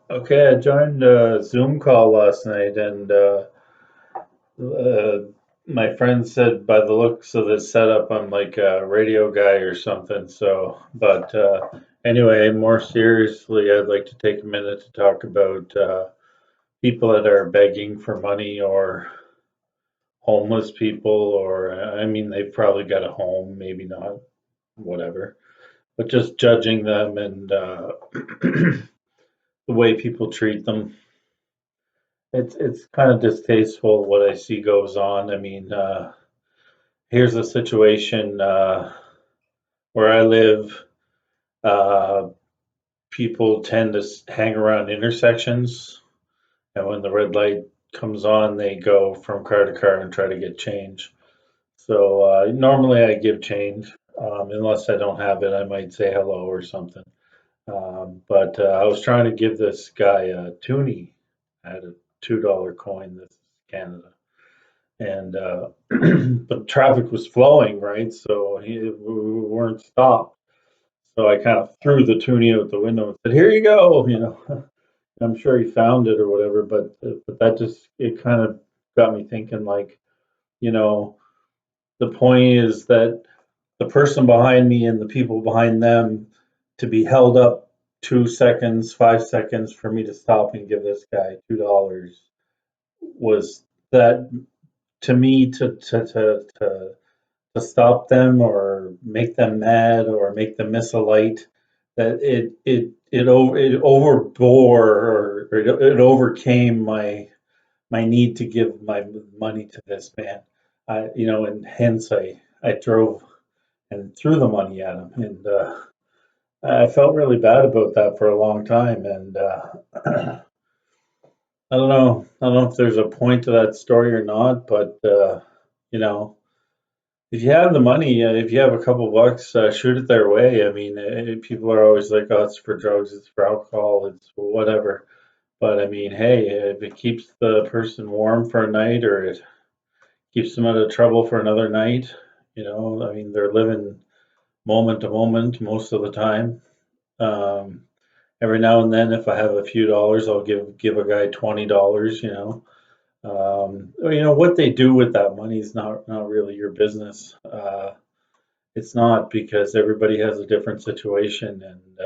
Okay, I joined a Zoom call last night, and uh, my friend said by the looks of the setup, I'm like a radio guy or something. But anyway, more seriously, I'd like to take a minute to talk about people that are begging for money or homeless people, or I mean, they've probably got a home, maybe not, whatever, but just judging them and the way people treat them. It's kind of distasteful what I see goes on. I mean, here's a situation where I live. Uh, People tend to hang around intersections, and when the red light comes on, they go from car to car and try to get change. So normally I give change, unless I don't have it. I might say hello or something. But I was trying to give this guy a toonie. I had a $2 coin. This is Canada. And but traffic was flowing, right? So we weren't stopped. So I kind of threw the toonie out the window and said, "Here you go." I'm sure he found it or whatever, but that just it kind of got me thinking, like, you know, the point is that the person behind me and the people behind them to be held up 2 seconds, 5 seconds for me to stop and give this guy $2 was that to me to stop them or make them mad or make them miss a light, that it overbore or it overcame my need to give my money to this man. And hence I drove and threw the money at him, and I felt really bad about that for a long time. And I don't know if there's a point to that story or not, but you know, if you have the money, if you have a couple bucks, shoot it their way. I mean, people are always like, "Oh, it's for drugs, it's for alcohol, it's for whatever." But I mean, hey, if it keeps the person warm for a night or it keeps them out of trouble for another night, I mean, they're living moment to moment most of the time. Um, every now and then, if I have a few dollars, I'll give a guy $20. What they do with that money is not really your business. It's not, because everybody has a different situation, and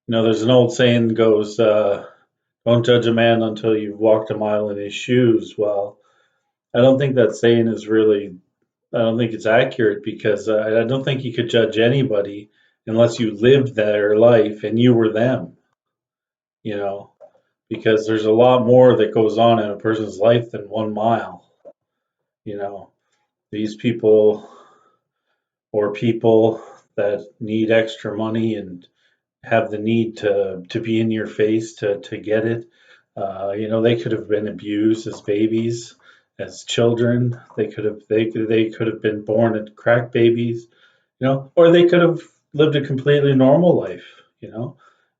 there's an old saying that goes, "Don't judge a man until you've walked a mile in his shoes." Well, I don't think that saying is really. I don't think it's accurate, because I don't think you could judge anybody unless you lived their life and you were them. You know, because there's a lot more that goes on in a person's life than 1 mile. You know, these people or people that need extra money and have the need to be in your face to get it. They could have been abused as babies, as children. They could have been born as crack babies, or they could have lived a completely normal life,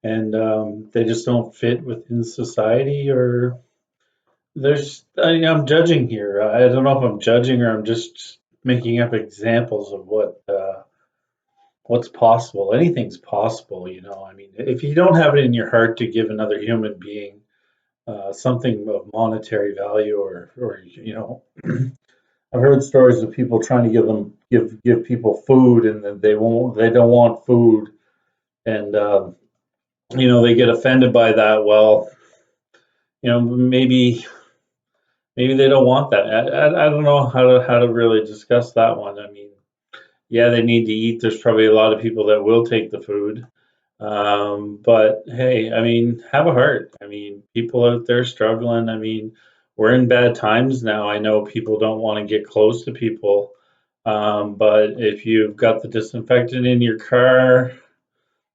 and they just don't fit within society. Or I'm judging here. I don't know if I'm judging or I'm just making up examples of what's possible. Anything's possible, I mean, if you don't have it in your heart to give another human being something of monetary value, or I've heard stories of people trying to give people food, and then they don't want food, and they get offended by that. Well, maybe they don't want that. I don't know how to really discuss that one. I mean, yeah, they need to eat. There's probably a lot of people that will take the food. But hey, I mean, have a heart. I mean, people out there struggling. I mean, we're in bad times now. I know people don't want to get close to people. But if you've got the disinfectant in your car,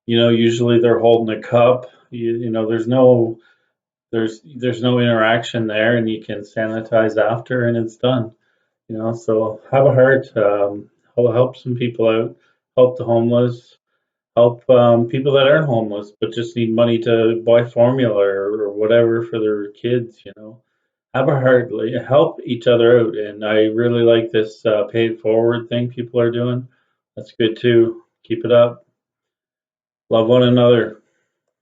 usually they're holding a cup. There's no interaction there, and you can sanitize after, and it's done. So have a heart. Help some people out. Help the homeless. Help people that aren't homeless but just need money to buy formula or whatever for their kids. Have a heart. Help each other out. And I really like this pay it forward thing people are doing. That's good too. Keep it up. Love one another.